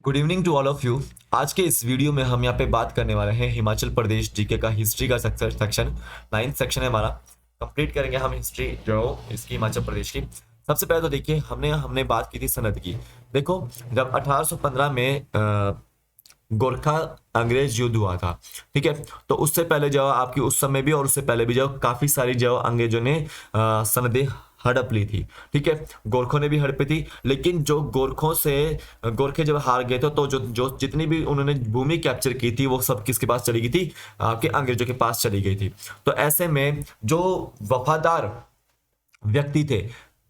Good evening to all of you. आज के इस वीडियो में हम यहाँ पे बात करने वाले हैं हिमाचल प्रदेश जीके का हिस्ट्री का सेक्शन। 9th सेक्शन है हमारा। कंप्लीट करेंगे हम हिस्ट्री जो इसकी हिमाचल प्रदेश की। सबसे पहले तो देखिए हमने हमने बात की थी सनद की। देखो जब 1815 में गोरखा अंग्रेज युद्ध हुआ था, ठीक है, तो उससे पहले जो आपकी उस समय भी और उससे पहले भी जो काफी सारी जो अंग्रेजों ने सनदें हड़प ली थी, ठीक है। गोरखों ने भी हड़पी थी, लेकिन जो गोरखे जब हार गए थे तो जो जो जितनी भी उन्होंने भूमि कैप्चर की थी वो सब किसके पास चली गई थी? आपके अंग्रेजों के पास चली गई थी। तो ऐसे में जो वफादार व्यक्ति थे,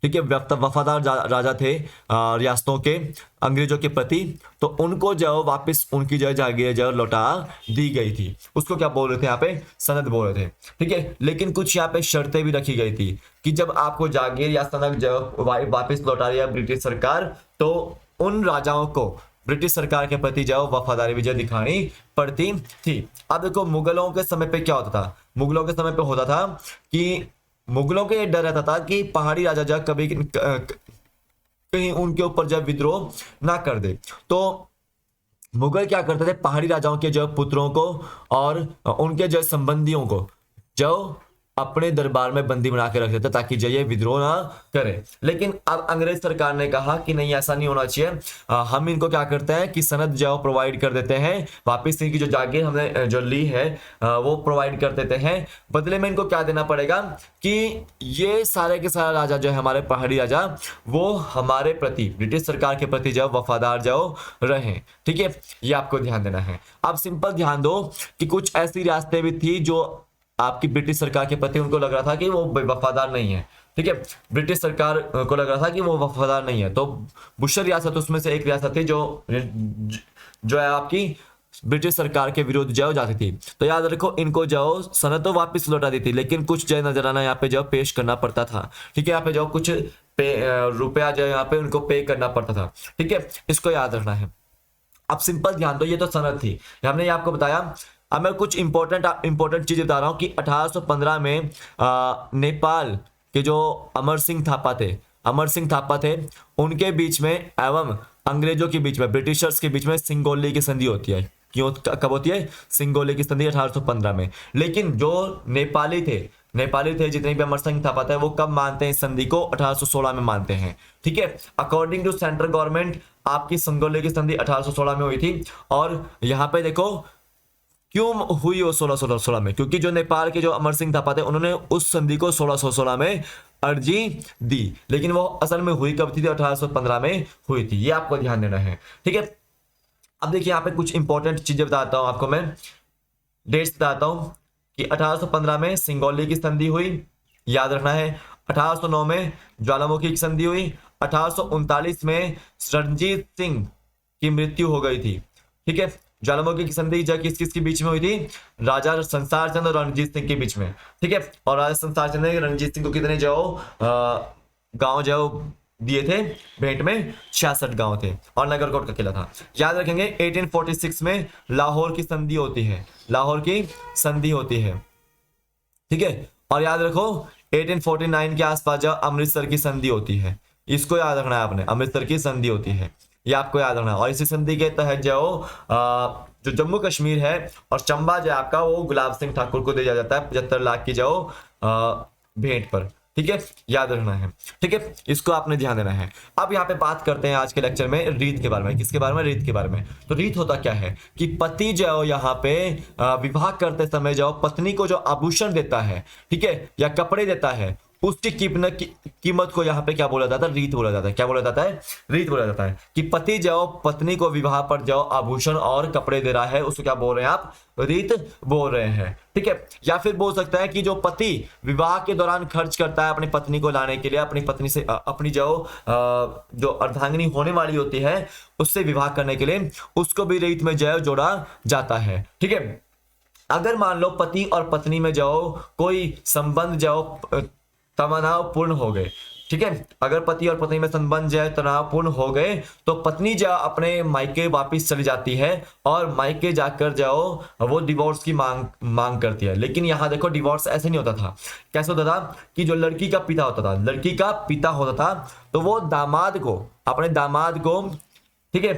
ठीक है, वफादार राजा थे रियासतों के अंग्रेजों के प्रति, तो उनको जो वापस उनकी जो जागीरें जो लौटा दी गई थी उसको क्या बोल रहे थे? यहाँ पे सनद बोल रहे थे, ठीक है। लेकिन कुछ यहाँ पे शर्तें भी रखी गई थी कि जब आपको जागीर या सनद जो वापस लौटा दिया ब्रिटिश सरकार, तो उन राजाओं को ब्रिटिश सरकार के प्रति जो वफादारी विजय दिखानी पड़ती थी। अब देखो मुगलों के समय पे क्या होता था? मुगलों के समय पे होता था कि मुगलों को ये डर रहता था कि पहाड़ी राजा जब कभी कहीं उनके ऊपर जब विद्रोह ना कर दे, तो मुगल क्या करते थे? पहाड़ी राजाओं के जो पुत्रों को और उनके जो संबंधियों को जो अपने दरबार में बंदी बना के रखते थे ताकि जो ये विद्रोह ना करे। लेकिन अब अंग्रेज सरकार ने कहा कि नहीं, ऐसा नहीं होना चाहिए। हम इनको क्या करते हैं कि सनद जो प्रोवाइड कर देते हैं, वापस इनकी जो जागीर हमने जो ली है वो प्रोवाइड कर देते हैं। बदले में इनको क्या देना पड़ेगा कि ये सारे के सारे राजा जो है हमारे पहाड़ी राजा, वो हमारे प्रति ब्रिटिश सरकार के प्रति जो वफादार जो रहे, ठीक है। ये आपको ध्यान देना है। अब सिंपल ध्यान दो कि कुछ ऐसी रियासतें भी थी जो आपकी ब्रिटिश सरकार के प्रति उनको लग रहा था कि वो वफादार नहीं है, ठीक है। ब्रिटिश सरकार को लग रहा था कि वो वफादार नहीं है, तो बुशर रियासत उसमें से एक रियासत थी जो है आपकी ब्रिटिश सरकार के विरुद्ध जो जाती थी। तो याद रखो, इनको जो सनद तो वापस लौटा दी थी, लेकिन कुछ जो नजराना यहाँ पे जो पेश करना पड़ता था, ठीक है। यहाँ पे जो कुछ रुपया जो यहाँ पे उनको पे करना पड़ता था, ठीक है। इसको याद रखना है। अब सिंपल ध्यान दो, ये तो सनद थी, हमने ये आपको बताया। अब मैं कुछ इंपॉर्टेंट चीजें बता रहा हूँ कि 1815 में नेपाल के जो अमर सिंह थापा थे, उनके बीच में एवं अंग्रेजों के बीच में, ब्रिटिशर्स के बीच में सिंगोली की संधि होती है। क्यों, कब होती है सिंगोली की संधि? 1815 में। लेकिन जो नेपाली थे जितने भी अमर सिंह थापा थे, वो कब मानते हैं इस संधि को? 1816 में मानते हैं, ठीक है। अकॉर्डिंग टू सेंट्रल गवर्नमेंट आपकी सिंगोली की संधि 1816 में हुई थी। और यहाँ पे देखो क्यों हुई वो 1616 में? क्योंकि जो नेपाल के जो अमर सिंह थापा थे उन्होंने उस संधि को 1616 में अर्जी दी, लेकिन वो असल में हुई कब थी? 1815 में हुई थी। ये आपको ध्यान देना है, ठीक है। अब देखिए यहाँ पे कुछ इंपॉर्टेंट चीजें बताता हूं आपको, मैं डेट्स बताता हूं कि 1815 में सिंगोली की संधि हुई, याद रखना है। 1809 में ज्वालामुखी की संधि हुई। 1839 में रणजीत सिंह की मृत्यु हो गई थी, ठीक है। ज्वालामुखी की संधि किस किस के बीच में हुई थी? राजा संसार चंद और रणजीत सिंह के बीच में, ठीक है। और राजा संसार चंद ने रणजीत सिंह को कितने गांव दिए थे भेंट में? 66 गांव थे, और नगरकोट का किला था। याद रखेंगे 1846 में लाहौर की संधि होती है, ठीक है। और याद रखो 1849 के आसपास जब अमृतसर की संधि होती है, इसको याद रखना है आपने, अमृतसर की संधि होती है, ये आपको याद रखना है। और इसी संधि के तहत जो जम्मू कश्मीर है और चंबा जो आपका, वो गुलाब सिंह ठाकुर को दिया जाता है 75 लाख की भेंट पर, ठीक है। याद रखना है, ठीक है, इसको आपने ध्यान देना है। अब यहाँ पे बात करते हैं आज के लेक्चर में रीत के बारे में। किसके बारे में? रीत के बारे में। तो रीत होता क्या है कि पति जो यहाँ पे विवाह करते समय जो पत्नी को जो आभूषण देता है, ठीक है, या कपड़े देता है, उसकी कीमत को यहाँ पे क्या बोला जाता है? रीत बोला जाता है। क्या बोला जाता है? रीत बोला जाता है। कि पति जो पत्नी को विवाह पर जो आभूषण और कपड़े दे रहा है उसको क्या बोल रहे हैं आप? रीत बोल रहे हैं, ठीक है। या फिर बोल सकता है कि जो पति विवाह के दौरान खर्च करता है अपनी पत्नी को लाने के लिए, अपनी पत्नी से अपनी जो अर्धांगिनी होने वाली होती है उससे विवाह करने के लिए, उसको भी रीत में जो जोड़ा जाता है, ठीक है। अगर मान लो पति और पत्नी में कोई संबंध तनावपूर्ण हो गए, ठीक है, अगर पति और पत्नी में संबंध जो है तनावपूर्ण हो गए, तो पत्नी जो अपने मायके वापस चली जाती है और मायके जाकर वो डिवोर्स की मांग करती है। लेकिन यहाँ देखो डिवोर्स ऐसे नहीं होता था। कैसे होता था कि जो लड़की का पिता होता था, तो वो अपने दामाद को, ठीक है,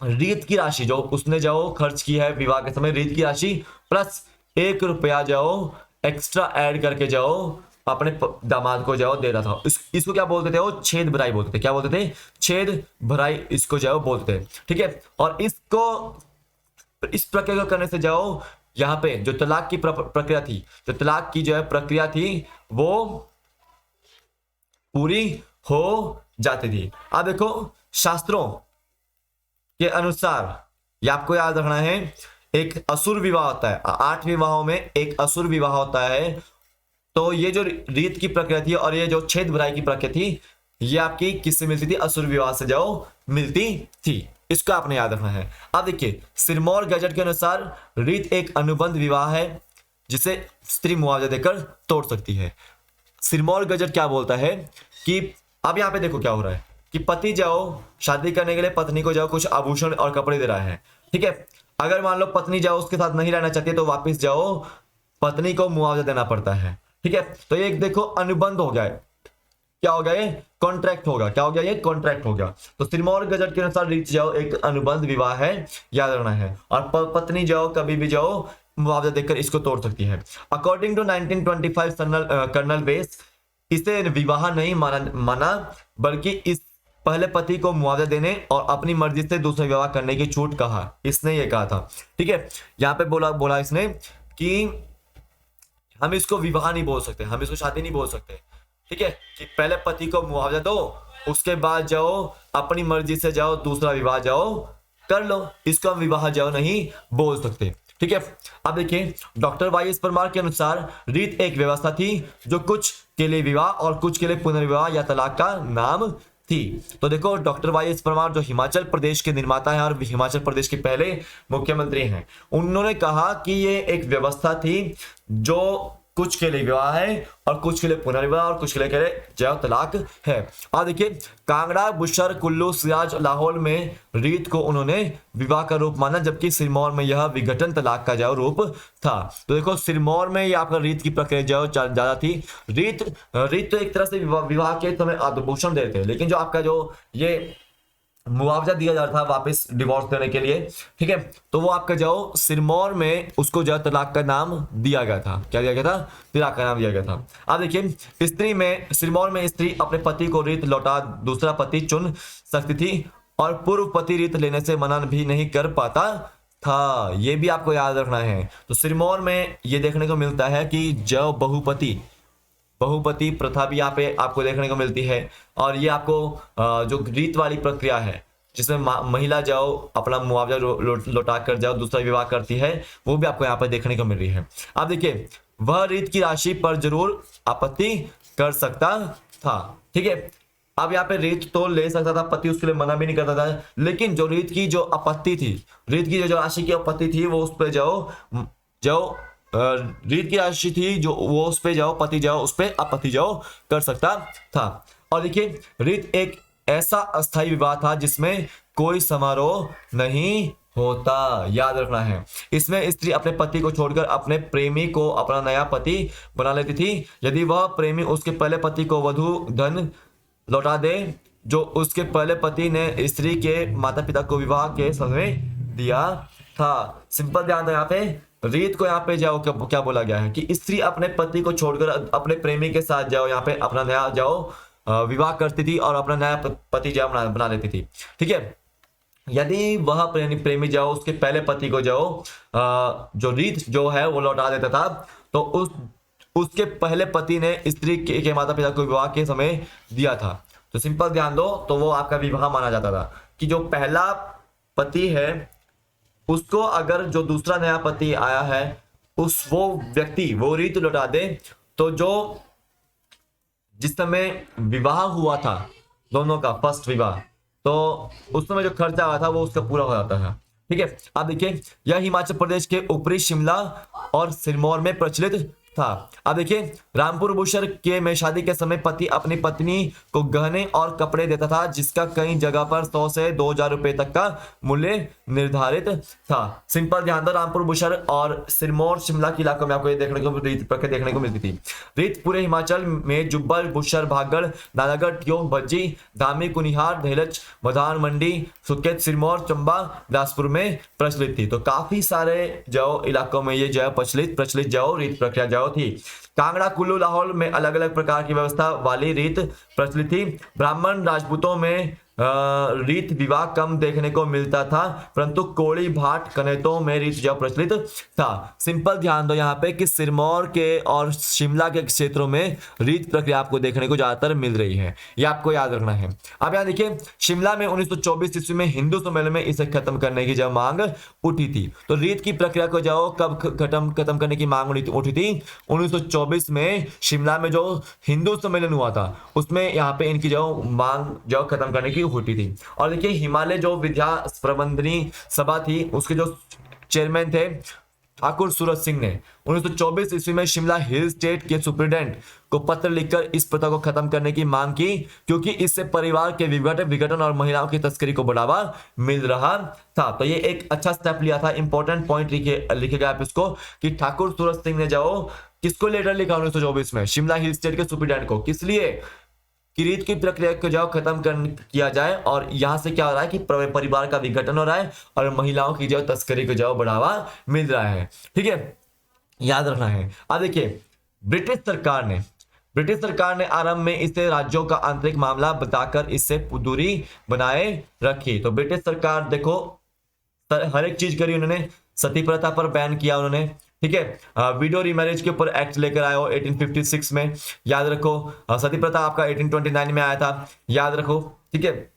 रीत की राशि जो उसने जो खर्च की है विवाह के समय, रीत की राशि प्लस 1 रुपया जाओ एक्स्ट्रा ऐड करके जाओ अपने दामाद को जाओ दे रहा था। इसको क्या बोलते थे वो, छेद भराई बोलते थे। क्या बोलते थे, छेद भराई इसको जाओ बोलते थे। ठीक है, और इसको इस प्रक्रिया को करने से जाओ यहाँ पे जो तलाक की प्रक्रिया थी, जो तलाक की जो है प्रक्रिया थी वो पूरी हो जाती थी। अब देखो शास्त्रों के अनुसार ये आपको याद रखना है, एक असुर विवाह होता है, 8 विवाहों में एक असुर विवाह होता है। तो ये जो रीत की प्रक्रिया थी और ये जो छेद भराई की प्रक्रिया थी, ये आपकी किससे मिलती थी, असुर विवाह से जाओ मिलती थी। इसका आपने याद रखना है। अब देखिए सिरमौर गजट के अनुसार रीत एक अनुबंध विवाह है जिसे स्त्री मुआवजा देकर तोड़ सकती है। सिरमौर गजट क्या बोलता है कि अब यहाँ पे देखो क्या हो रहा है कि पति जाओ शादी करने के लिए पत्नी को जाओ कुछ आभूषण और कपड़े दे रहा है। ठीक है, अगर मान लो पत्नी जाओ उसके साथ नहीं रहना चाहती है तो वापस जाओ पत्नी को मुआवजा देना पड़ता है। ठीक है, तो ये देखो अनुबंध हो गया है। क्या हो गया ये, कॉन्ट्रैक्ट होगा। क्या हो गया ये, कॉन्ट्रैक्ट हो गया। तो सिरमौर गजट के अनुसार रीत जाओ एक अनुबंध विवाह है, याद रखना है। और पत्नी जाओ कभी भी जाओ मुआवजा देकर इसको तोड़ सकती है। अकॉर्डिंग टू 1925 कर्नल बेस इसे विवाह नहीं माना बल्कि इस पहले पति को मुआवजा देने और अपनी मर्जी से दूसरा विवाह करने की छूट कहा, इसने ये कहा था। ठीक है, यहाँ पे बोला इसने कि हम इसको विवाह नहीं बोल सकते, हम इसको शादी नहीं बोल सकते। ठीक है, कि पहले पति को मुआवजा दो उसके बाद जाओ अपनी मर्जी से जाओ दूसरा विवाह जाओ कर लो, इसको हम विवाह जाओ नहीं बोल सकते। ठीक है, अब देखिए डॉक्टर वाई एस परमार के अनुसार रीत एक व्यवस्था थी जो कुछ के लिए विवाह और कुछ के लिए पुनर्विवाह या तलाक का नाम थी। तो देखो डॉक्टर वाई एस परमार जो हिमाचल प्रदेश के निर्माता हैं और हिमाचल प्रदेश के पहले मुख्यमंत्री हैं, उन्होंने कहा कि ये एक व्यवस्था थी जो कुछ के लिए विवाह है और कुछ के लिए पुनर्विवाह और कुछ के लिए जय तलाक है। और देखिए कांगड़ा, बुशर, कुल्लू, सिराज, लाहौल में रीत को उन्होंने विवाह का रूप माना जबकि सिरमौर में यह विघटन तलाक का जो रूप था। तो देखो सिरमौर में ये आपका रीत की प्रक्रिया जो ज्यादा थी। रीत तो एक तरह से विवाह के समय आभूषण देते हैं, लेकिन जो आपका जो ये मुआवजा दिया जा रहा था वापस डिवोर्स देने के लिए, ठीक है, तो वो आपका जाओ सिरमौर में उसको जो तलाक का नाम दिया गया था। क्या दिया गया था, तलाक का नाम दिया गया था। अब देखिए स्त्री में सिरमौर में स्त्री अपने पति को रीत लौटा दूसरा पति चुन सकती थी और पूर्व पति रीत लेने से मना भी नहीं कर पाता था। ये भी आपको याद रखना है। तो सिरमौर में ये देखने को मिलता है कि जो बहुपति प्रथा भी यहाँ पे आपको देखने को मिलती है। और ये आपको जो रीत वाली प्रक्रिया है जिसमें महिला जाओ अपना मुआवजा लौटा कर जाओ दूसरा विवाह करती है, वो भी आपको यहाँ पर देखने को मिल रही है। अब देखिए वह रीत की राशि पर जरूर आपत्ति कर सकता था। ठीक है, अब यहाँ पे रीत तो ले सकता था, पति उसके लिए मना भी नहीं करता था, लेकिन जो रीत की जो आपत्ति थी, रीत की जो राशि की आपत्ति थी वो उस पर जाओ रीत की राशि थी जो वो उस पे जाओ पति जाओ उस पे आपत्ति जाओ कर सकता था। और देखिए रीत एक ऐसा अस्थायी विवाह था जिसमें कोई समारोह नहीं होता, याद रखना है। इसमें स्त्री अपने पति को छोड़कर अपने प्रेमी को अपना नया पति बना लेती थी यदि वह प्रेमी उसके पहले पति को वधु धन लौटा दे जो उसके पहले पति ने स्त्री के माता पिता को विवाह के समय दिया था। सिंपल ध्यान दो यहाँ पे रीत को यहाँ पे जाओ क्या बोला गया है कि स्त्री अपने पति को छोड़कर अपने प्रेमी के साथ जाओ यहाँ पे अपना नया जाओ विवाह करती थी और अपना नया पति जाओ बना लेती थी। ठीक है, यदि वह प्रेमी जाओ उसके पहले पति को जाओ जो रीत जो है वो लौटा देता था तो उसके पहले पति ने स्त्री के माता पिता को विवाह के समय दिया था। तो सिंपल ध्यान दो, तो वो आपका विवाह माना जाता था कि जो पहला पति है उसको अगर जो दूसरा नया पति आया है वो व्यक्ति वो रीत लौटा दे तो जो जिस समय विवाह हुआ था दोनों का फर्स्ट विवाह, तो उस समय जो खर्चा आया था वो उसका पूरा हो जाता है। ठीक है, अब देखिए यह हिमाचल प्रदेश के ऊपरी शिमला और सिरमौर में प्रचलित था। अब देखिए, रामपुर बुशर के में शादी के समय पति अपनी पत्नी को गहने और कपड़े देता था, जिसका कई जगह पर 100 से 2000 रुपए तक का मूल्य निर्धारित था। सिंपल ध्यान दो, रामपुर बुशर और सिरमौर शिमला के इलाकों में आपको ये देखने को रीत प्रक्रिया देखने को मिलती थी। रीत पूरे हिमाचल में जुब्बल, बुशर, भागड़, नालागढ़, ठियोग, भज्जी, धामी, कुनिहार, धेलच, मधान, मंडी, सुकेत, सिरमौर, चंबा, बिलासपुर में प्रचलित थी। तो काफी सारे जो इलाकों में ये जो प्रचलित जो रीत प्रक्रिया जो थी। कांगड़ा, कुल्लू, लाहौल में अलग अलग प्रकार की व्यवस्था वाली रीत प्रचलित थी। ब्राह्मण राजपूतों में रीत विवाह कम देखने को मिलता था, परंतु कोड़ी, भाट, कनेतों में रीत जो प्रचलित था। सिंपल ध्यान दो यहाँ पे कि सिरमौर के और शिमला के क्षेत्रों में रीत प्रक्रिया आपको देखने को ज्यादातर मिल रही है, ये आपको याद रखना है। अब यहाँ देखिए, शिमला में 1924 ईस्वी में हिंदू सम्मेलन में इसे खत्म करने की जब मांग उठी थी। तो रीत की प्रक्रिया को जो कब खत्म करने की मांग उठी थी? 1924 में शिमला में जो हिंदू सम्मेलन हुआ था, उसमें यहाँ पे इनकी जो मांग जो खत्म करने की होती थी। और देखिए, हिमालय जो विद्या प्रबंधनी सभा थी, उसके जो चेयरमैन थे ठाकुर सूरज सिंह ने 1924 ईस्वी में शिमला हिल स्टेट के सुप्रीडेंट को पत्र लिखकर इस प्रथा को खत्म करने की मांग की, क्योंकि इससे परिवार के विघटन और महिलाओं की तस्करी को बढ़ावा मिल रहा था। तो ये एक अच्छा स्टेप लिया था। इंपॉर्टेंट पॉइंट लिखेगा आप इसको कि ठाकुर सूरज सिंह ने जो किसको लेटर लिखा 1924 में? शिमला हिल स्टेट के सुप्रीडेंट को। किस लिए? कि रीत की प्रक्रिया को जो खत्म किया जाए, और यहां से क्या हो रहा है कि परिवार का विघटन हो रहा है और महिलाओं की जो तस्करी को जो बढ़ावा मिल रहा है। ठीक है, याद रखना है। अब देखिए, ब्रिटिश सरकार ने आरंभ में इसे राज्यों का आंतरिक मामला बताकर इससे दूरी बनाए रखी। तो ब्रिटिश सरकार देखो हर एक चीज करी उन्होंने। सती प्रथा पर बैन किया उन्होंने, ठीक है। विडो रीमैरिज के ऊपर एक्ट लेकर आए हो 1856 में, याद रखो। सती प्रथा आपका 1829 में आया था, याद रखो, ठीक है।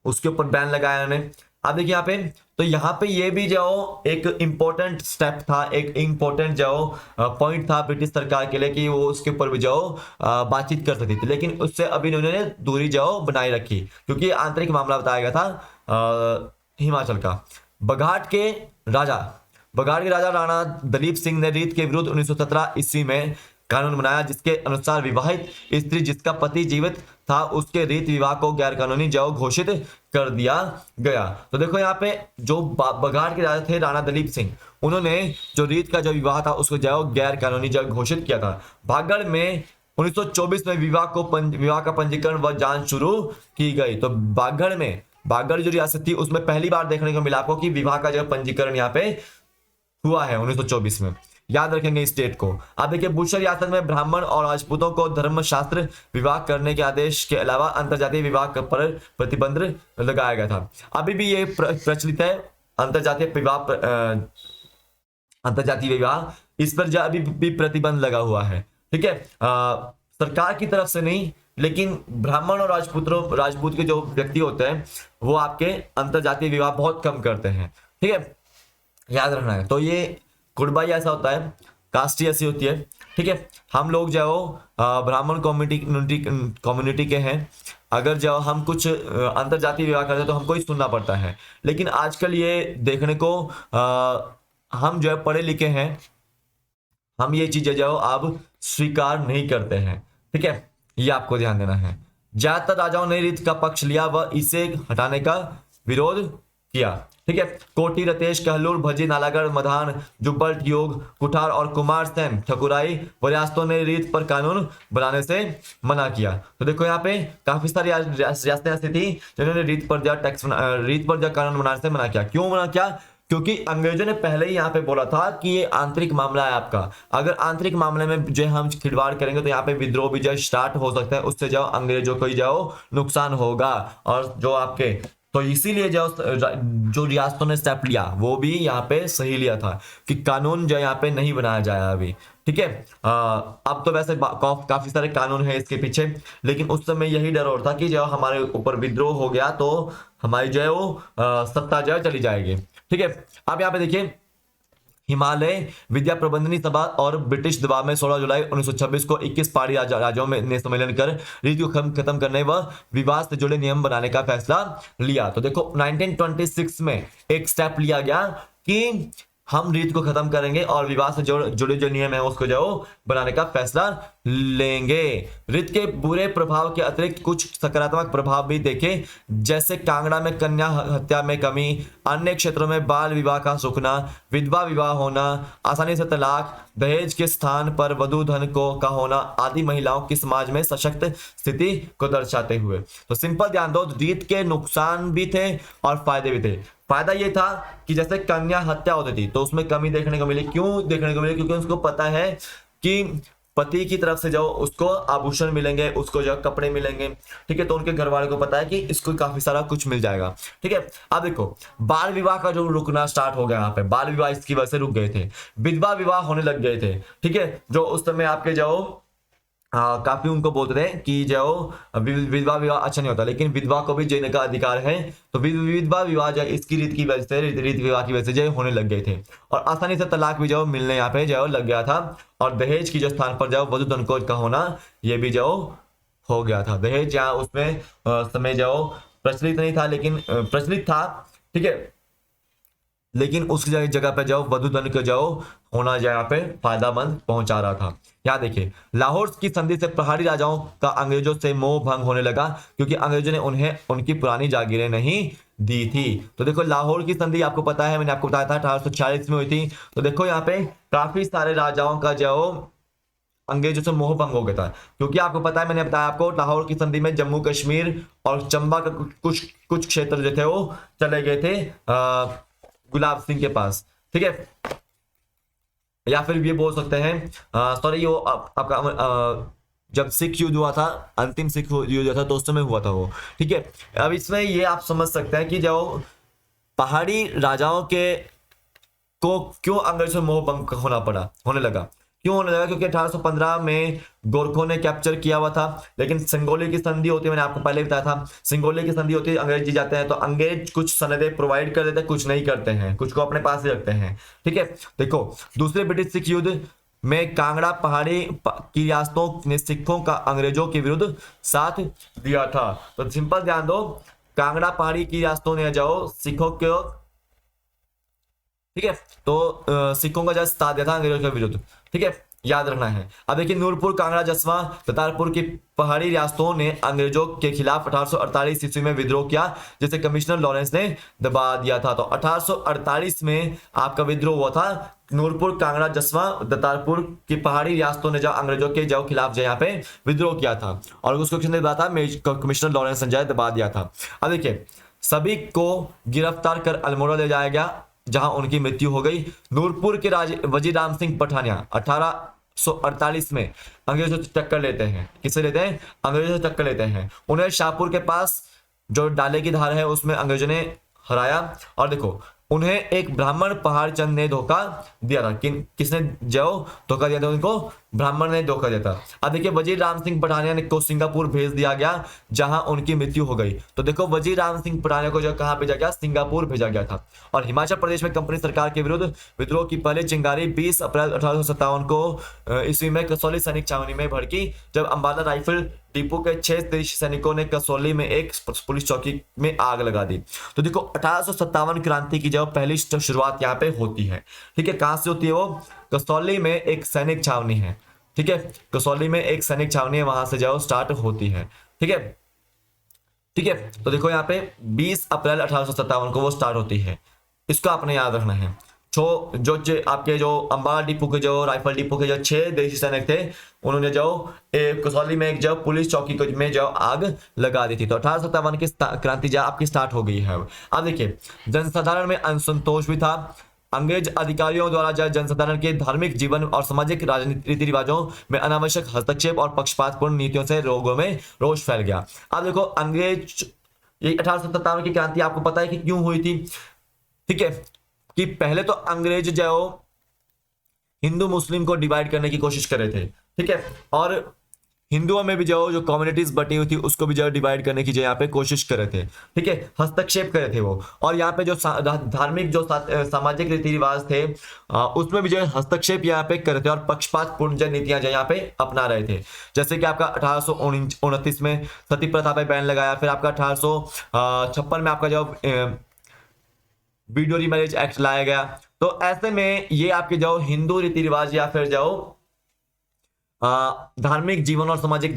उसके ऊपर बैन लगाया उन्होंने। अब देखिए यहाँ पे, तो यहाँ पे ये भी जो एक इंपॉर्टेंट स्टेप था, एक इंपॉर्टेंट जो पॉइंट था ब्रिटिश सरकार के लिए कि वो उसके ऊपर भी जो बातचीत कर सकती थी, लेकिन उससे अभी उन्होंने दूरी जो बनाए रखी, क्योंकि आंतरिक मामला बताया गया था हिमाचल का। बघाट के राजा राणा दलीप सिंह ने रीत के विरुद्ध 1917 ईस्वी में कानून बनाया, जिसके अनुसार विवाहित स्त्री जिसका पति जीवित था उसके रीत विवाह को गैर कानूनी जो घोषित कर दिया गया। तो देखो यहाँ पे जो बघाट के राजा थे राणा दलीप सिंह, उन्होंने जो रीत का जो विवाह था उसको जो गैर कानूनी जो घोषित किया था। भागड़ में 1924 में विवाह का पंजीकरण व जांच शुरू की गई। तो बागड़ जो रियासत थी उसमें पहली बार देखने को मिला आपको कि विवाह का जो पंजीकरण यहाँ पे हुआ है 1924 में। याद रखेंगे इस डेट को। आप देखिए, बुशर रियासत में ब्राह्मण और राजपूतों को धर्मशास्त्र विवाह करने के आदेश के अलावा अंतरजातीय विवाह पर प्रतिबंध लगाया गया था। अभी भी ये प्रचलित है अंतरजातीय विवाह, इस पर जो अभी भी प्रतिबंध लगा हुआ है, ठीक है। सरकार की तरफ से नहीं, लेकिन ब्राह्मण और राजपूत के जो व्यक्ति होते हैं वो आपके अंतरजातीय विवाह बहुत कम करते हैं, ठीक है, याद रखना है। तो ये कुड़बाई ऐसा होता है, कास्ट ऐसी होती है, ठीक है। हम लोग जो ब्राह्मण कम्युनिटी के हैं, अगर जो हम कुछ अंतरजातीय विवाह करते हैं तो हमको ही सुनना पड़ता है। लेकिन आजकल ये देखने को हम जो है पढ़े लिखे हैं, हम ये चीजें जो अब स्वीकार नहीं करते हैं, ठीक है, ये आपको ध्यान देना है। ज्यादातर राजाओं ने रीत का पक्ष लिया व इसे हटाने का विरोध किया, ठीक है। कोटी, रतेश, कहलूर, भजी, नालागढ़, मधान, जुब्बल, ठियोग, कुठार और कुमार सेन, ठकुराई व रियासतों ने रीत पर कानून बनाने से मना किया। तो देखो यहाँ पे काफी सारी रियासतें ऐसी थी जिन्होंने रीत पर जो कानून बनाने से मना किया। क्यों मना किया? क्योंकि अंग्रेजों ने पहले ही यहाँ पे बोला था कि ये आंतरिक मामला है आपका, अगर आंतरिक मामले में जो हम खिलवाड़ करेंगे तो यहाँ पे विद्रोह भी जो स्टार्ट हो सकता है, उससे जो अंग्रेजों को जो नुकसान होगा। और जो आपके तो इसीलिए जो रियासतों ने स्टेप लिया वो भी यहाँ पे सही लिया था कि कानून जो यहाँ पे नहीं बनाया जाए अभी, ठीक है। अब तो वैसे काफी सारे कानून है इसके पीछे, लेकिन उस समय यही डर और था कि जब हमारे ऊपर विद्रोह हो गया तो हमारी जो है वो सत्ता जो है चली जाएगी, ठीक है। अब यहाँ पे देखिए, हिमालय विद्या प्रबंधनी सभा और ब्रिटिश दबाव में 16 जुलाई 1926 को 21 पहाड़ी राज्यों में ने सम्मेलन कर रीत को खत्म करने व विवाह से जुड़े नियम बनाने का फैसला लिया। तो देखो 1926 में एक स्टेप लिया गया कि हम रीत को खत्म करेंगे और विवाह से जुड़े जो नियम है उसको जो बनाने का फैसला लेंगे। रीत के बुरे प्रभाव के अतिरिक्त कुछ सकारात्मक प्रभाव भी देखे, जैसे कांगड़ा में कन्या हत्या में कमी, अन्य क्षेत्रों में बाल विवाह का रुकना, विधवा विवाह होना, आसानी से तलाक, दहेज के स्थान पर वधु धन को का होना आदि महिलाओं की समाज में सशक्त स्थिति को दर्शाते हुए। तो सिंपल ध्यान दो, रीत के नुकसान भी थे और फायदे भी थे। फायदा ये था कि जैसे कन्या हत्या होती थी तो उसमें कमी देखने को मिली। क्यों देखने को मिली? क्योंकि उसको पता है कि पति की तरफ से जो उसको आभूषण मिलेंगे, उसको जो कपड़े मिलेंगे, ठीक है, तो उनके घर वालों को पता है कि इसको काफी सारा कुछ मिल जाएगा, ठीक है। अब देखो बाल विवाह का जो रुकना स्टार्ट हो गया, यहाँ पे बाल विवाह इसकी वजह से रुक गए थे, विधवा विवाह होने लग गए थे, ठीक है, जो उस समय आपके जो काफी उनको बोलते थे कि जो विधवा विवाह अच्छा नहीं होता, लेकिन विधवा को भी जीने का अधिकार है। तो विधवा विवाह जो इसकी रीत की वजह से, रीत विवाह की वजह से जो होने लग गए थे, और आसानी से तलाक भी जो मिलने यहाँ पे जो लग गया था, और दहेज की जो स्थान पर जो वधु धन का होना ये भी जो हो गया था। दहेज यहाँ उसमें समय जो प्रचलित नहीं था, लेकिन प्रचलित था, ठीक है, लेकिन उसकी जगह पे जाओ वधु धन का जाओ होना यहाँ पे फायदामंद पहुंचा रहा था। यहाँ देखिए लाहौर की संधि से पहाड़ी राजाओं का अंग्रेजों से मोह भंग होने लगा, क्योंकि अंग्रेजों ने उन्हें उनकी पुरानी जागीरें नहीं दी थी। तो देखो लाहौर की संधि आपको पता है, मैंने आपको बताया था 1846 में हुई थी। तो देखो यहाँ पे काफी सारे राजाओं का जो अंग्रेजों से मोह भंग हो गया था, क्योंकि आपको पता है मैंने बताया आपको लाहौर की संधि में जम्मू कश्मीर और चंबा का कुछ क्षेत्र जो थे वो चले गए थे गुलाब सिंह के पास, ठीक है, या फिर ये बोल सकते हैं सॉरी वो आपका जब सिख युद्ध हुआ था, अंतिम सिख युद्ध हुआ था तो उस समय हुआ था वो, ठीक है। अब इसमें ये आप समझ सकते हैं कि जो पहाड़ी राजाओं के को क्यों अंग्रेजों से मोह भंग होने लगा, क्यों होने लगा? क्योंकि 1815 में गोरखों ने कैप्चर किया हुआ था, लेकिन सिंगोली की संधि होती है, मैंने आपको पहले बताया था, सिंगोली की संधि होती है, अंग्रेज जी जाते हैं तो अंग्रेज कुछ सनदें प्रोवाइड कर देते हैं, कुछ नहीं करते हैं, कुछ को अपने पास ही रखते हैं, ठीक है। देखो दूसरे ब्रिटिश सिख युद्ध में कांगड़ा पहाड़ी की रियासतों ने सिखों का अंग्रेजों के विरुद्ध साथ दिया था। तो सिंपल ध्यान दो, कांगड़ा पहाड़ी की रियासतों ने जाओ सिखों को, ठीक है, तो सिखों का जब साथ दिया था अंग्रेजों के विरुद्ध, ठीक है, याद रखना है। अब देखिए नूरपुर, कांगड़ा, जसवा, दतारपुर की पहाड़ी रियासतों ने अंग्रेजों के खिलाफ 1848 ईस्वी में विद्रोह किया, जिसे कमिश्नर लॉरेंस ने दबा दिया था। तो 1848 में आपका विद्रोह हुआ था, नूरपुर, कांगड़ा, जसवा, दतारपुर की पहाड़ी रियासतों ने जो अंग्रेजों के जो खिलाफ जो यहाँ पे विद्रोह किया था, और उसको किसने दबा था? कमिश्नर लॉरेंस ने दबा दिया था। अब देखिए सभी को गिरफ्तार कर अल्मोड़ा ले जाया गया, जहां उनकी मृत्यु हो गई। नूरपुर के वजीर राम सिंह पठानिया 1848 में अंग्रेजों से टक्कर लेते हैं। किससे लेते हैं? अंग्रेजों से टक्कर लेते हैं। उन्हें शाहपुर के पास जो डाले की धार है उसमें अंग्रेजों ने हराया, और देखो उन्हें एक ब्राह्मण पहाड़ चंद ने धोखा दिया था। किसने जो धोखा दिया था? उनको ब्राह्मण ने धोखा दिया था। अब देखिए वजीर राम सिंह पठानिया ने को सिंगापुर भेज दिया गया, जहां उनकी मृत्यु हो गई। तो देखो वजीर राम सिंह पठानिया को जो कहां भेजा गया? सिंगापुर भेजा गया था। और हिमाचल प्रदेश में कंपनी सरकार के विरुद्ध विद्रोह की पहली चिंगारी 20 अप्रैल 1857 को ईस्वी में कसौली सैनिक छावनी में भड़की, जब अंबाला राइफल डिपो के 6 देशी सैनिकों ने कसौली में एक पुलिस चौकी में आग लगा दी। तो देखो 1857 क्रांति की जब पहली शुरुआत यहाँ पे होती है, ठीक है। कहां से होती है वो? कसौली में एक सैनिक छावनी है, ठीक है, कसौली में एक सैनिक छावनी है, वहां से जाओ स्टार्ट होती है, ठीक है, ठीक है। तो देखो यहाँ पे 20 अप्रैल 1857 को वो स्टार्ट होती है, इसको आपने याद रखना है। जो आपके जो अंबाला डिपो के जो राइफल डिपो के जो 6 देशी सैनिक थे, उन्होंने जो कसौली में एक जो पुलिस चौकी में जो आग लगा दी थी। तो 1857 की क्रांति जो आपकी स्टार्ट हो गई है। अब देखिए जनसाधारण में असंतोष भी था। अंग्रेज अधिकारियों द्वारा जनसाधारण के धार्मिक जीवन और सामाजिक राजनीतिक रीति रिवाजों में अनावश्यक हस्तक्षेप और पक्षपातपूर्ण नीतियों से लोगों में रोष फैल गया। अब देखो अंग्रेज, ये 1857 की क्रांति आपको पता है कि क्यों हुई थी, ठीक है, कि पहले तो अंग्रेज जो हिंदू मुस्लिम को डिवाइड करने की कोशिश कर रहे थे, ठीक है, और हिंदुओं में भी जो कम्युनिटीज बटी हुई थी उसको भी जो डिवाइड करने की जो यहाँ पे कोशिश कर रहे थे, ठीक है, हस्तक्षेप कर रहे थे वो। और यहाँ पे जो धार्मिक जो सामाजिक रीति रिवाज थे उसमें भी जो हस्तक्षेप यहाँ पे कर रहे थे, और पक्षपातपूर्ण जो नीतियां जो यहाँ पे अपना रहे थे। जैसे कि आपका 1829 में सती प्रथा पे बैन लगाया, फिर आपका 1856 में आपका जो वीडियो रीमैरिज एक्ट लाया गया, तो ऐसे में ये आपके जो हिंदू रीति रिवाज या फिर जो धार्मिक जीवन और सामाजिक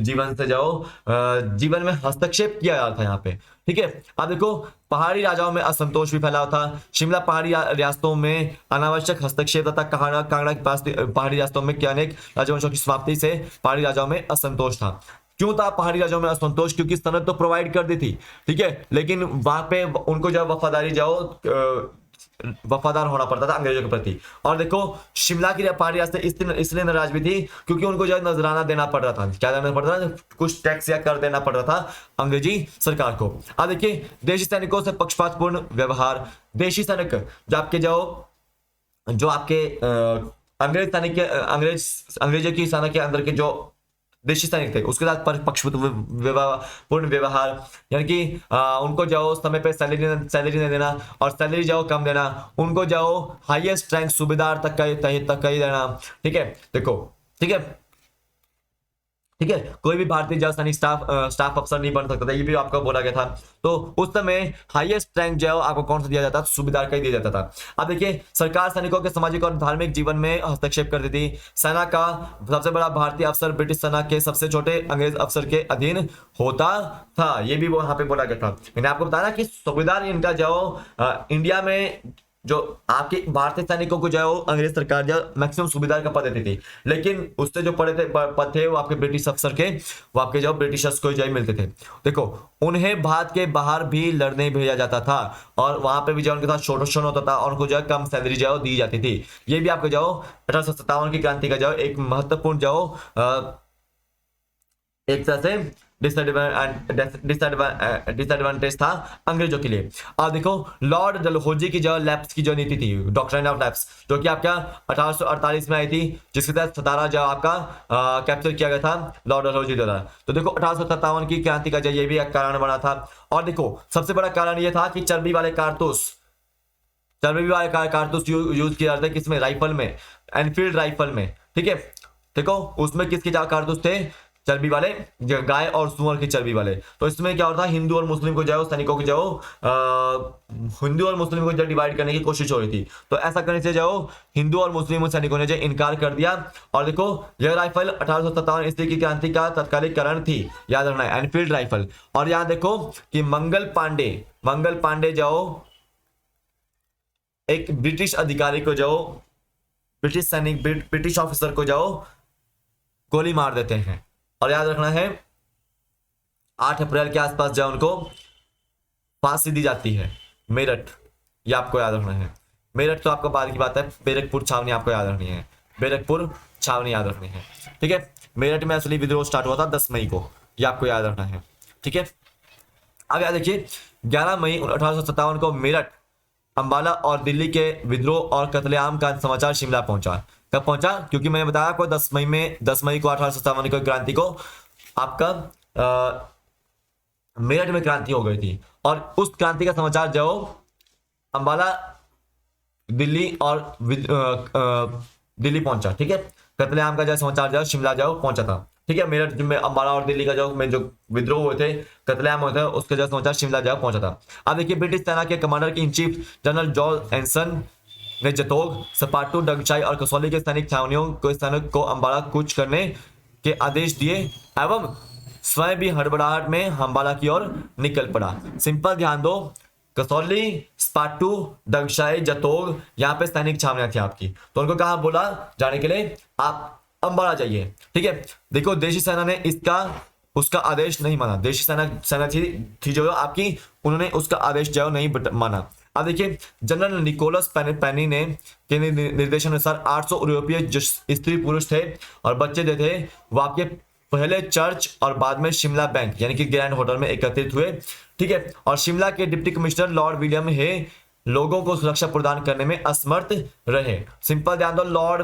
जीवन से जो जीवन में हस्तक्षेप किया जा रहा था यहाँ पे। ठीक है, अब देखो पहाड़ी राजाओं में असंतोष भी फैला था। शिमला पहाड़ी रियासतों में अनावश्यक हस्तक्षेप तथा कांगड़ा के पास पहाड़ी रियासतों में क्या अनेक राजवंशों की समाप्ति से पहाड़ी राजाओं में असंतोष था। क्यों था पहाड़ी राजाओं में असंतोष? क्योंकि सनद तो प्रोवाइड कर दी थी, ठीक है, लेकिन वहां पे उनको जो वफादारी जो वफादार होना पड़ता था अंग्रेजों के प्रति। और देखो शिमला की पहाड़ी रियासत इसलिए नाराज भी थी क्योंकि उनको जो नजराना देना पड़ रहा था। क्या देना पड़ रहा था? कुछ टैक्स या कर देना पड़ रहा था अंग्रेजी सरकार को। अब देखिए देशी सैनिकों से पक्षपातपूर्ण व्यवहार। देशी सैनिक जो आपके जो आपके अंग्रेज सैनिक के अंग्रेजों की सेना के अंदर के जो देशी सैनिक थे उसके साथ पक्षपातपूर्ण व्यवहार, यानी कि उनको जाओ समय पे सैलरी नहीं देना और सैलरी जाओ कम देना, उनको जाओ हाईएस्ट रैंक सूबेदार तक का ही देना। ठीक है, देखो ठीक है, कोई भी भारतीय जल सैनिक स्टाफ अफसर नहीं बन सकता था, ये भी आपको बोला गया था। तो उस समय हाईएस्ट रैंक जो आपको कौन सा दिया जाता था? सूबेदार का ही दिया जाता था। अब देखिए सरकार सैनिकों के सामाजिक और धार्मिक जीवन में हस्तक्षेप कर देती थी। सेना का सबसे बड़ा भारतीय अफसर ब्रिटिश सेना के सबसे छोटे अंग्रेज अफसर के अधीन होता था, ये भी वो यहाँ पे बोला गया था। मैंने आपको बताया कि सूबेदार इनका जो इंडिया में जो आपके भारतीय सैनिकों को जो अंग्रेज सरकार जो मैक्सिमम सूबेदार का पद देती थी, लेकिन उससे जो पद थे वो आपके ब्रिटिश अफसर के, वो आपके जो ब्रिटिशर्स को जो मिलते थे। देखो उन्हें भारत के बाहर भी लड़ने भेजा जाता था और वहां पे भी जो उनके साथ शोषण होता था और उनको जो कम सैलरी जो दी जाती थी। ये भी आपको जो 1857 की क्रांति का जो एक महत्वपूर्ण जो एक तरह से डिसएडवांटेज था अंग्रेजों के लिए। अब देखो लॉर्ड डलहौजी की जो लैप्स की जो नीति थी, डॉक्ट्रिन ऑफ लैप्स, जो कि आपका 1848 में आई थी, जिसके तहत सतारा जो आपका कैप्चर किया गया था लॉर्ड डलहौजी द्वारा। तो देखो 1857 की क्रांति का जो ये भी एक कारण बना था। और देखो सबसे बड़ा कारण ये था कि चर्बी वाले कारतूस यूज किया जाता है किसमें? राइफल में, एनफील्ड राइफल में। ठीक है, देखो उसमें किसके कारतूस थे? चर्बी वाले, गाय और सुअर की चर्बी वाले। तो इसमें क्या होता है, हिंदू और मुस्लिम को जो सैनिकों को जो हिंदू और मुस्लिम को जो डिवाइड करने की कोशिश हो रही थी। तो ऐसा करने से जो हिंदू और मुस्लिम सैनिकों ने जो इनकार कर दिया। और देखो यह राइफल 1857 ईस्वी की क्रांति का तत्कालिक कारण थी, याद रखना है, एनफील्ड राइफल। और यहाँ देखो कि मंगल पांडे जो एक ब्रिटिश अधिकारी को जो ब्रिटिश ऑफिसर को जो गोली मार देते हैं। और याद रखना है 8 अप्रैल के आसपास जो उनको फांसी दी जाती है मेरठ, ये आपको याद रखना है। मेरठ तो आपको बाद की बात है, बैरकपुर छावनी आपको याद रखनी है, बैरकपुर छावनी याद रखनी है। ठीक है, मेरठ में असली विद्रोह स्टार्ट हुआ था 10 मई को, ये आपको याद रखना है। ठीक है, अब याद देखिए 11 मई 1857 को मेरठ, अंबाला और दिल्ली के विद्रोह और कत्लेआम का समाचार शिमला पहुंचा। कब पहुंचा? क्योंकि मैंने बताया आपको 10 मई को 1857 को क्रांति को आपका मेरठ में क्रांति हो गई थी। और उस क्रांति का समाचार जो अंबाला, दिल्ली और दिल्ली पहुंचा। ठीक है, कत्लेआम का जो समाचार जो शिमला जो पहुंचा था। ठीक है, मेरठ में अंबाला और दिल्ली का जो विद्रोह हुए थे, कत्लेआम हुए थे, उसका जो समाचार शिमला जो पहुंचा था। अब देखिए ब्रिटिश सेना के commander in chief general George Anson ने जतोग, सपाटू, डगशाई और कसौली के सैनिक सैनिक को अंबाला कूच करने के आदेश दिए एवं स्वयं भी हड़बड़ाहट में अंबाला की ओर निकल पड़ा। सिंपल ध्यान दो, कसौली, स्पाटू, डगशाई, जतोग, यहाँ पे सैनिक छावनियां थी आपकी। तो उनको कहा बोला जाने के लिए आप अंबाला जाइए। ठीक है, देखो देशी सेना ने उसका आदेश नहीं माना। देशी सेना थी जो आपकी, उन्होंने उसका आदेश जो नहीं माना। अब देखिए जनरल निकोलस पैनी ने के निर्देशन अनुसार 800 यूरोपीय स्त्री पुरुष थे और बच्चे जो थे वो आपके पहले चर्च और बाद में शिमला बैंक यानी कि ग्रैंड होटल में एकत्रित हुए। ठीक है, और शिमला के डिप्टी कमिश्नर लॉर्ड विलियम हे लोगों को सुरक्षा प्रदान करने में असमर्थ रहे। सिंपल ध्यान दो, लॉर्ड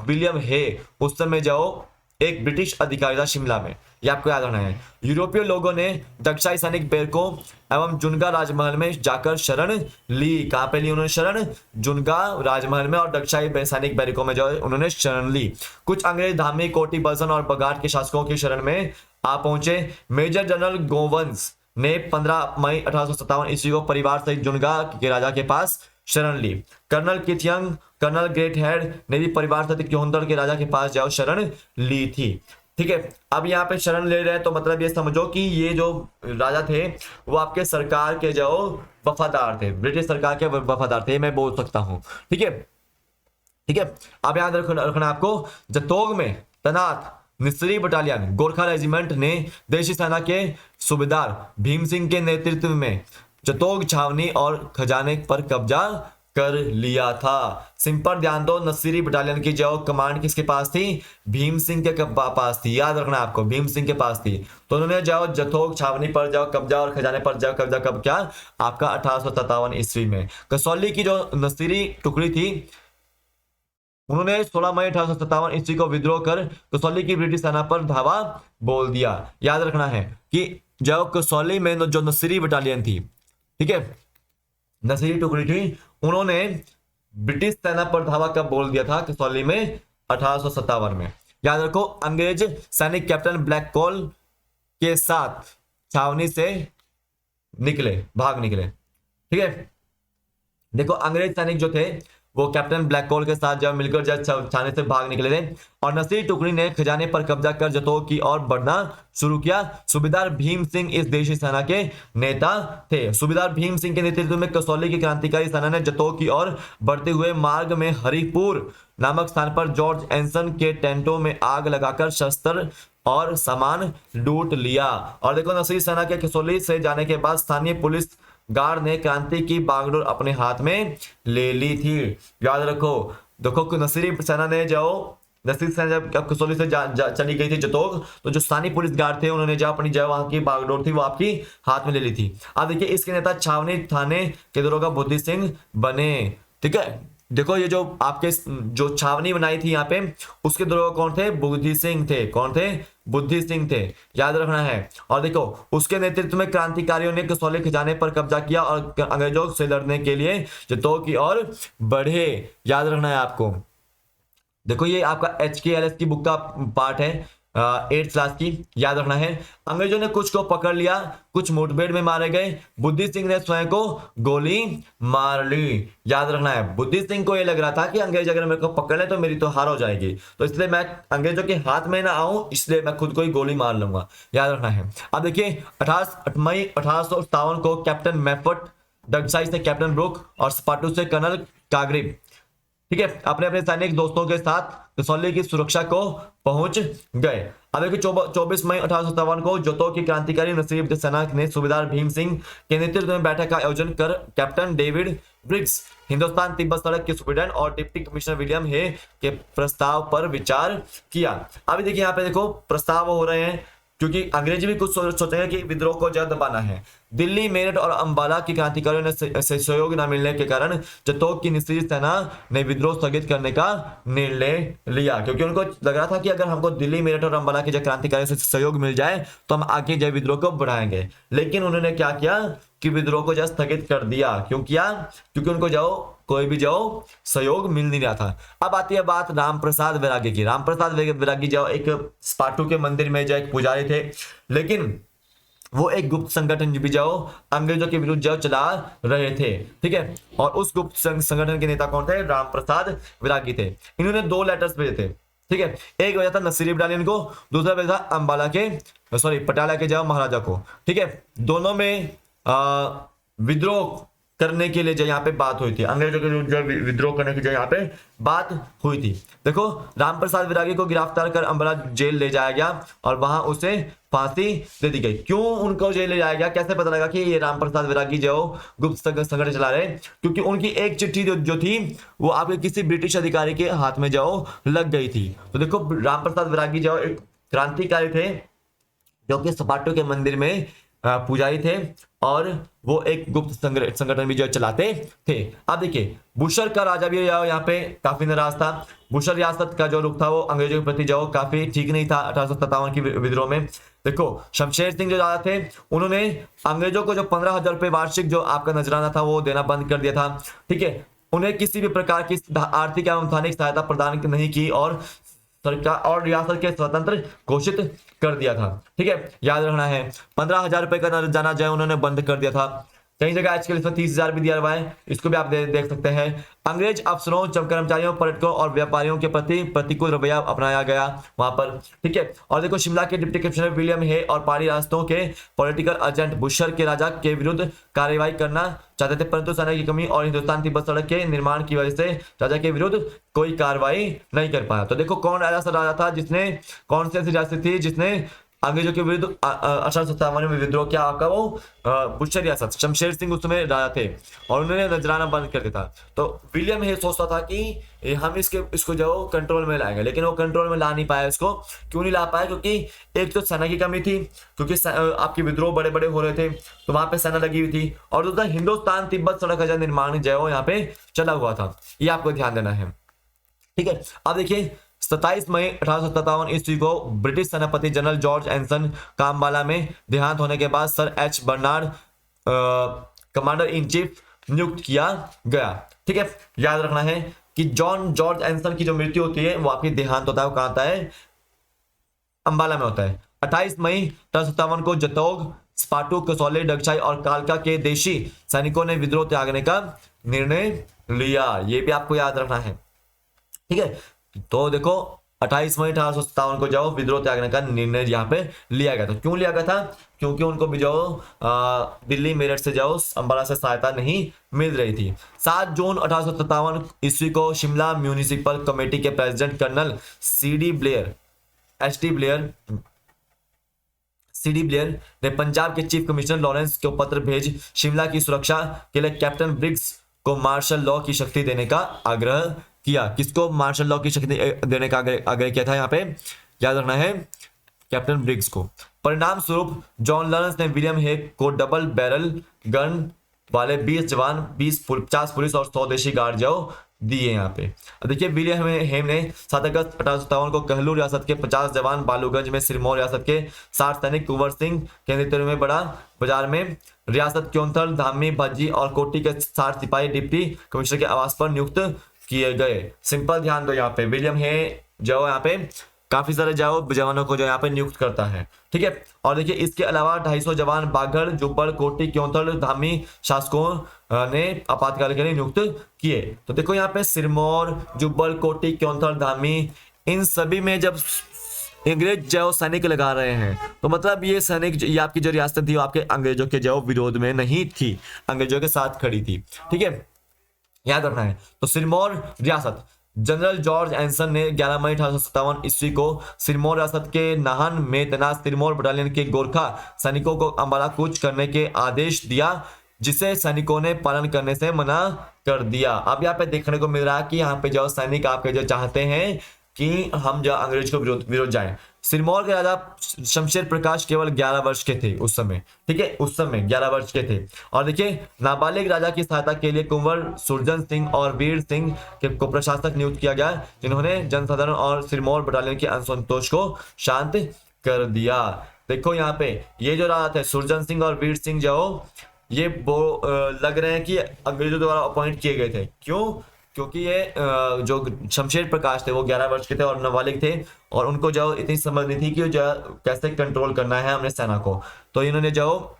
विलियम हे उस समय जाओ एक ब्रिटिश अधिकारी था शिमला में, ये आपको याद रखना है। यूरोपीय लोगों ने दक्षाई सैनिक बैरकों एवं जुनगा राजमहल में जाकर शरण ली। कहां पे ली उन्होंने शरण? जुनगा राजमहल में और दक्षाई सैनिक बैरकों में जो उन्होंने शरण ली। कुछ अंग्रेज धामी, कोटी, बल्सन और बगाट के शासकों की शरण में आ पहुंचे। मेजर जनरल गोवंस ने 15 मई 1857 ईस्वी को परिवार सहित जुनगा के राजा के पास शरण ली। कर्नल किथियंग, कर्नल ग्रेट हेड ने भी परिवार सहित क्योंदड़ के राजा के पास जाओ शरण ली थी। ठीक है, अब यहाँ पे शरण ले रहे हैं तो मतलब ये समझो कि ये जो राजा थे वो आपके सरकार के जो वफादार थे, ब्रिटिश सरकार के वफादार थे, मैं बोल सकता हूँ। ठीक है, ठीक है। अब याद रखना आपको, जतोग में तैनात निस्री बटालियन गोरखा रेजिमेंट ने देशी सेना के सूबेदार भीम सिंह के नेतृत्व में जतोग छावनी और खजाने पर कब्जा कर लिया था। सिंपल ध्यान दो, नसीरी बटालियन की जो कमांड किसके पास थी? भीम सिंह के पास थी। याद रखना आपको, भीम सिंह के पास थी। तो उन्होंने जाओ जतोग छावनी पर जाओ कब्जा और खजाने पर जाओ कब्जा कब क्या? आपका 1857 ईस्वी में। कसौली की जो नसीरी टुकड़ी थी उन्होंने 16 मई 1857 ईस्वी को विद्रोह कर कसौली की ब्रिटिश सेना पर धावा बोल दिया। याद रखना है कि जब कसौली में जो नसीरी बटालियन थी, ठीक है, नसीरी टुकड़ी थी, उन्होंने ब्रिटिश सेना पर धावा कब बोल दिया था? कसौली में 1857 में। याद रखो, अंग्रेज सैनिक कैप्टन ब्लैककॉल के साथ छावनी से भाग निकले। ठीक है, देखो अंग्रेज सैनिक जो थे वो कैप्टन ब्लैककॉल के साथ जब मिलकर जब छाने से भाग निकले थे और नसीरी टुकड़ी ने खजाने पर कब्जा कर जतोग की ओर बढ़ना शुरू किया। सूबेदार भीम सिंह इस देशी सेना के नेता थे। सूबेदार भीम सिंह के नेतृत्व में कसौली की क्रांतिकारी सेना ने जतोग की ओर बढ़ते हुए मार्ग में हरिपुर नामक स्थान पर जॉर्ज एंसन के टेंटों में आग लगाकर शस्त्र और सामान लूट लिया। और देखो, नसीरी सेना के कसौली से जाने के बाद स्थानीय पुलिस गार्ड ने क्रांति की बागडोर अपने हाथ में ले ली थी। याद रखो, देखो नसीरी सेना ने नसीरी सेना जब कसौली से चली गई थी जतोग, तो जो स्थानीय पुलिस गार्ड थे उन्होंने जो अपनी वहां की बागडोर थी वो आपकी हाथ में ले ली थी। अब देखिए, इसके नेता छावनी थाने के दरोगा बुद्धि सिंह बने। ठीक है, देखो ये जो आपके जो छावनी बनाई थी यहाँ पे, उसके दरोगा कौन थे? बुद्धि सिंह थे। कौन थे? बुद्धि सिंह थे। याद रखना है। और देखो, उसके नेतृत्व में क्रांतिकारियों ने कसौली खजाने पर कब्जा किया और अंग्रेजों से लड़ने के लिए जतोग की ओर बढ़े। याद रखना है आपको। देखो, ये आपका HKLS की बुक का पार्ट है, 8th क्लास की। याद रखना है, अंग्रेजों ने कुछ को पकड़ लिया, कुछ मुठभेड़ में मारे गए। बुद्धि सिंह ने स्वयं को गोली मार ली। याद रखना है, बुद्धि सिंह को यह लग रहा था कि अंग्रेज अगर मेरे को पकड़ ले तो मेरी तो हार हो जाएगी, तो इसलिए मैं अंग्रेजों के हाथ में ना आऊं, इसलिए मैं खुद को ही गोली मार लूंगा। याद रखना है। अब देखिए, 28 मई 1857 को कैप्टन मैफट, डगसाई से कैप्टन ब्रुक और स्पाटू से कर्नल कागरिब, ठीक है, अपने अपने सैनिक दोस्तों के साथ कसौली की सुरक्षा को पहुंच गए। अब देखिए, 24 मई 1857 को जतोग की क्रांतिकारी नसीरी सेना ने सूबेदार भीम सिंह के नेतृत्व में बैठक का आयोजन कर captain David Briggs, Hindustan Tibet सड़क के सुपरिटेंडेंट और डिप्टी कमिश्नर विलियम हे के प्रस्ताव पर विचार किया। अभी देखिए, यहाँ पे देखो प्रस्ताव हो रहे हैं क्योंकि अंग्रेजी भी कुछ सोचेंगे कि विद्रोह को जल्द दबाना है। दिल्ली, मेरठ और अंबाला की क्रांतिकारियों ने सहयोग न मिलने के कारण जतोग की निस्री सेना ने विद्रोह स्थगित करने का निर्णय लिया, क्योंकि उनको लग रहा था कि अगर हमको दिल्ली, मेरठ और अंबाला के जो क्रांतिकारियों से सहयोग मिल जाए तो हम आगे जो विद्रोह को बढ़ाएंगे। लेकिन उन्होंने क्या किया कि विद्रोह को जो स्थगित कर दिया। क्यों किया? क्योंकि उनको कोई भी सहयोग मिल नहीं रहा था। अब आती है बात रामप्रसाद वैरागी की। रामप्रसाद वैरागी एक स्पाटू के मंदिर में एक पुजारी थे, लेकिन वो एक गुप्त संगठन भी अंग्रेजों के विरुद्ध चला रहे थे। ठीक है, और उस गुप्त संगठन के नेता कौन थे? रामप्रसाद वैरागी थे। इन्होंने 2 लेटर्स भेजे थे। ठीक है, एक भेजा था नसीरी बटालियन को, दूसरा भेजा था अंबाला के पटियाला के महाराजा को। ठीक है, दोनों में विद्रोह करने के लिए जो यहाँ पे बात हुई थी, अंग्रेजों के जो विद्रोह करने की जो यहाँ पे बात हुई थी। देखो, रामप्रसाद वैरागी को गिरफ्तार कर अंबाला जेल ले जाया गया और वहां उसे फांसी दे दी गई। क्यों उनको जेल ले जाया गया? कैसे पता लगा कि ये रामप्रसाद वैरागी गुप्त संगठन चला रहे? क्योंकि उनकी एक चिट्ठी जो थी वो आपके किसी ब्रिटिश अधिकारी के हाथ में लग गई थी। तो देखो, रामप्रसाद वैरागी एक क्रांतिकारी थे जो कि स्पाटू के मंदिर में पुजारी थे और वो एक गुप्त संगठन भी चलाते थे। अब देखिए, बुशर का राजा भी यहाँ पे काफी नाराज था। बुशर रियासत का रुख था वो अंग्रेजों के प्रति काफी ठीक नहीं था 1857 की विद्रोह में। देखो, शमशेर सिंह जो राजा थे उन्होंने अंग्रेजों को 15,000 रुपए वार्षिक आपका नजराना था वो देना बंद कर दिया था। ठीक है, उन्हें किसी भी प्रकार की आर्थिक एवं धनिक सहायता प्रदान नहीं की और सरकार और रियासत के स्वतंत्र घोषित कर दिया था। ठीक है, याद रखना है, 15,000 रुपए का नजराना उन्होंने बंद कर दिया था। कई जगह आज के लिए 30,000 भी दिया हुआ है, इसको भी आप देख सकते हैं। अंग्रेज अफसरों, कर्मचारियों, पर्यटकों और व्यापारियों के प्रति प्रतिकूल रवैया अपनाया गया वहां पर, ठीक है। और देखो शिमला के डिप्टी कमिश्नर विलियम हे और पहाड़ी रास्तों के पॉलिटिकल एजेंट बुशर के राजा के विरुद्ध कार्रवाई करना चाहते थे, परंतु सेना की कमी और हिंदुस्तान तिब्बत सड़क के निर्माण की वजह से राजा के विरुद्ध कोई कार्रवाई नहीं कर पाया। तो देखो कौन ऐसा राजा था जिसने, कौन सी ऐसी रियासत थी जिसने अंग्रेजों के विरुद्ध 1857 में विद्रोह किया? आपका वो बुशर रियासत, शमशेर सिंह उस समय राजा थे और उन्होंने नजराना बंद कर दिया था। तो विलियम हे सोचता था कि हम इसको जो कंट्रोल में लाएंगे, लेकिन वो कंट्रोल में ला नहीं पाया। इसको क्यों नहीं ला पाया? क्योंकि एक तो सेना की कमी थी, क्योंकि आपके विद्रोह बड़े बड़े हो रहे थे, तो वहां पे सेना लगी हुई थी, और दूसरा हिंदुस्तान तिब्बत सड़क का निर्माण जो है यहाँ पे चला हुआ था। ये आपको ध्यान देना है, ठीक है। अब देखिए 27 मई 1857 ईस्वी को ब्रिटिश सेनापति जनरल जॉर्ज एंसन कामबाला में देहांत होने के बाद sir H Bernard commander in chief नियुक्त किया गया, ठीक है। याद रखना है कि जॉर्ज एंसन की जो मृत्यु होती है वो आपकी देहांत होता है, वो कहां होता है? अंबाला में होता है। 28 मई 1857 को जतोग, स्पाटू, कसौली, डगशाई और कालका के देशी सैनिकों ने विद्रोह त्यागने का निर्णय लिया। ये भी आपको याद रखना है, ठीक है। तो देखो 28 मई 1857 को जाओ विद्रोह त्यागने का निर्णय यहाँ पे लिया गया था। क्यों लिया गया था? क्योंकि उनको भी जाओ दिल्ली मेरठ से जाओ अंबाला से सहायता नहीं मिल रही थी। 7 जून 1857 ईस्वी को शिमला म्यूनिसिपल कमेटी के president colonel C D Blair ने पंजाब के चीफ कमिश्नर लॉरेंस को पत्र भेज शिमला की सुरक्षा के लिए कैप्टन ब्रिग्स को मार्शल लॉ की शक्ति देने का आग्रह किया। किसको मार्शल लॉ की शक्ति देने का आग्रह किया था? यहाँ पे याद रखना है, कैप्टन ब्रिग्स को। परिणाम स्वरूप जॉन लॉरेंस ने विलियम हे को डबल बैरल गन वाले 20 जवान, 50 पुलिस और 100 देशी गार्ड जो दिए यहाँ पे। देखिए विलियम हेम ने 7 अगस्त 1857 को कहलू रियासत के 50 जवान, बालूगंज में सिरमौर रियासत के 60 सैनिक, कुंवर सिंह के नेतृत्व में बड़ा बाजार में रियासत क्योंथल, धामी, भज्जी और कोटी के 60 सिपाही डिप्टी कमिश्नर के आवास पर नियुक्त किए गए। सिंपल ध्यान दो, यहाँ पे विलियम हे जो यहाँ पे काफी सारे जवानों को जो यहाँ पे नियुक्त करता है, ठीक है। और देखिए इसके अलावा 250 जवान बागड़, जुब्बल, कोटी, क्योंथल, धामी शासकों ने आपातकाल के लिए नियुक्त किए। तो देखो यहाँ पे सिरमौर, जुब्बल, कोटी, क्योंथल, धामी, इन सभी में जब अंग्रेज जो सैनिक लगा रहे हैं, तो मतलब ये सैनिक, ये आपकी जो रियासत थी आपके अंग्रेजों के जो विरोध में नहीं थी, अंग्रेजों के साथ खड़ी थी, ठीक है, याद रखना है। तो सिरमौर रियासत जनरल जॉर्ज एंसन ने 11 मई 1857 ईस्वी को सिरमौर रियासत के नाहन में तैनात सिरमौर बटालियन के गोरखा सैनिकों को अंबाला कूच करने के आदेश दिया, जिसे सैनिकों ने पालन करने से मना कर दिया। अब यहाँ पे देखने को मिल रहा है कि यहाँ पे जो सैनिक आपके जो चाहते हैं कि हम जो अंग्रेज को विरोध जाए। सिरमौर के राजा शमशेर प्रकाश केवल 11 वर्ष के थे उस समय, ठीक है, उस समय 11 वर्ष के थे। और देखिए नाबालिग राजा की सहायता के लिए कुंवर सुरजन सिंह और वीर सिंह को प्रशासक नियुक्त किया गया, जिन्होंने जनसाधारण और सिरमौर बटालियन के असंतोष को शांत कर दिया। देखो यहाँ पे ये जो राजा थे सुरजन सिंह और वीर सिंह जो ये लग रहे हैं कि अंग्रेजों द्वारा अपॉइंट किए गए थे। क्यों? क्योंकि ये जो शमशेर प्रकाश थे वो 11 वर्ष के थे और नाबालिग थे, और उनको जो इतनी समझ नहीं थी कि जो कैसे कंट्रोल करना है हमने सेना को। तो इन्होंने जो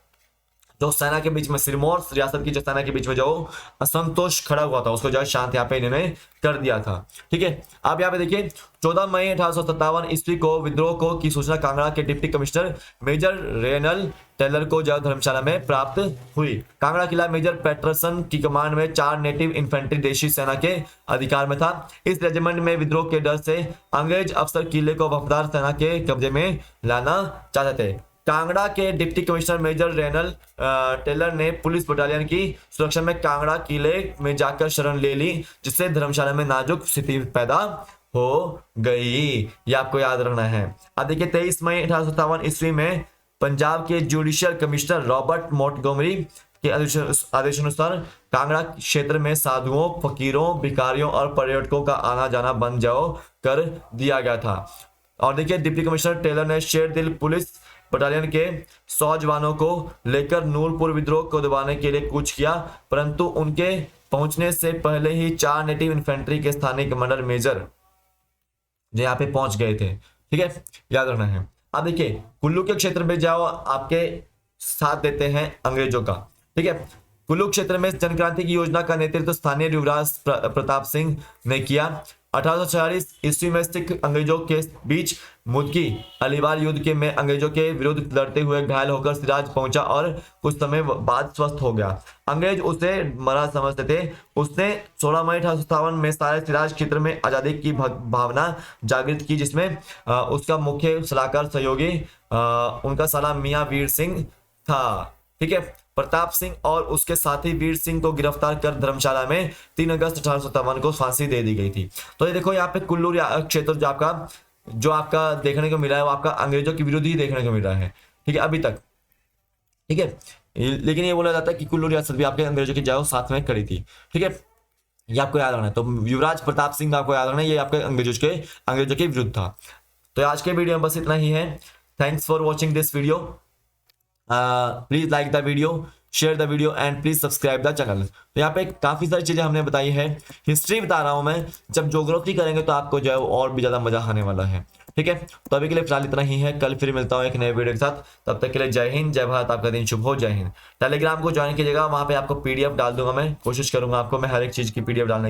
सेना के बीच में, सिरमौर रियासत की जो सेना के बीच में जो असंतोष खड़ा हुआ था उसको जो शांत यहाँ पे इन्होंने कर दिया था, ठीक है। अब यहाँ पे देखिए 14 मई 1857 ईस्वी को विद्रोह को की सूचना कांगड़ा के deputy commissioner major Reynell Taylor को जो धर्मशाला में प्राप्त हुई। कांगड़ा किला मेजर पैटरसन की कमांड में 4 नेटिव इन्फेंट्री देशी सेना के अधिकार में था। इस रेजिमेंट में विद्रोह के डर से अंग्रेज अफसर किले को वफादार सेना के कब्जे में लाना चाहते थे। कांगड़ा के deputy commissioner major Reynell Taylor ने पुलिस बटालियन की सुरक्षा में कांगड़ा किले में जाकर शरण ले ली, जिससे धर्मशाला में नाजुक स्थिति पैदा हो गई। ये आपको याद रखना है। अब देखिए 23 मई 1857 ईस्वी में पंजाब के जुडिशियल कमिश्नर रॉबर्ट मोंटगोमरी के आदेशानुसार कांगड़ा क्षेत्र में साधुओं, फकीरों, भिखारियों और पर्यटकों का आना जाना बंद कर दिया गया था। और देखिए डिप्टी कमिश्नर टेलर ने शेरदिल पुलिस बटालियन के 100 जवानों को लेकर नूरपुर विद्रोह को दबाने के लिए कूच किया, परंतु उनके पहुंचने से पहले ही 4 नेटिव इन्फेंट्री के स्थानीय कमांडर मेजर जो यहाँ पे पहुंच गए थे, ठीक है, याद रखना है। अब देखिए कुल्लू के क्षेत्र में जाओ आपके साथ देते हैं अंग्रेजों का, ठीक है। कुरुक्षेत्र में जनक्रांति की योजना का नेतृत्व स्थानीय युवराज प्रताप सिंह ने किया। 1846 ईस्वी में सिख अंग्रेजों के बीच मुदकी अलीवार युद्ध के में अंग्रेजों के विरुद्ध लड़ते हुए घायल होकर सिराज पहुंचा और कुछ समय बाद स्वस्थ हो गया। अंग्रेज उसे मरा समझते थे। उसने 16 मई 1857 में सारे सिराज क्षेत्र में आजादी की भावना जागृत की, जिसमें उसका मुख्य सलाहकार सहयोगी उनका साला मियां वीर सिंह था। ठीक है, प्रताप सिंह और उसके साथी वीर सिंह को गिरफ्तार कर धर्मशाला में 3 अगस्त 1857 को फांसी दे दी गई थी। तो ये देखो यहाँ पे कुल्लू क्षेत्र जो आपका देखने को मिला है वो आपका अंग्रेजों के विरुद्ध ही देखने को मिल रहा है। ठीक है, अभी तक। ठीक है, लेकिन ये बोला जाता है कि कुल्लू रियासत भी आपके अंग्रेजों की जाओ साथ में खड़ी थी। ठीक है, ये आपको याद रखना है। तो युवराज प्रताप सिंह आपको याद रखना है, ये आपके अंग्रेजों के विरुद्ध था। तो आज के वीडियो में बस इतना ही है। Thanks for watching this video. Please like the video, share the video and please subscribe the channel. तो यहाँ पे काफी सारी चीजें हमने बताई है, हिस्ट्री बता रहा हूं मैं। जब ज्योग्राफी करेंगे तो आपको जो है और भी ज्यादा मजा आने वाला है। ठीक है, तो अभी के लिए फिलहाल इतना ही है। कल फिर मिलता हूँ एक नए वीडियो के साथ। तब तक के लिए जय हिंद, जय भारत, आपका दिन शुभ हो। जय हिंद। टेलीग्राम को ज्वाइन कीजिएगा, वहां पे आपको पीडीएफ डाल दूंगा। मैं कोशिश करूंगा आपको मैं हर एक चीज की पीडीएफ डालने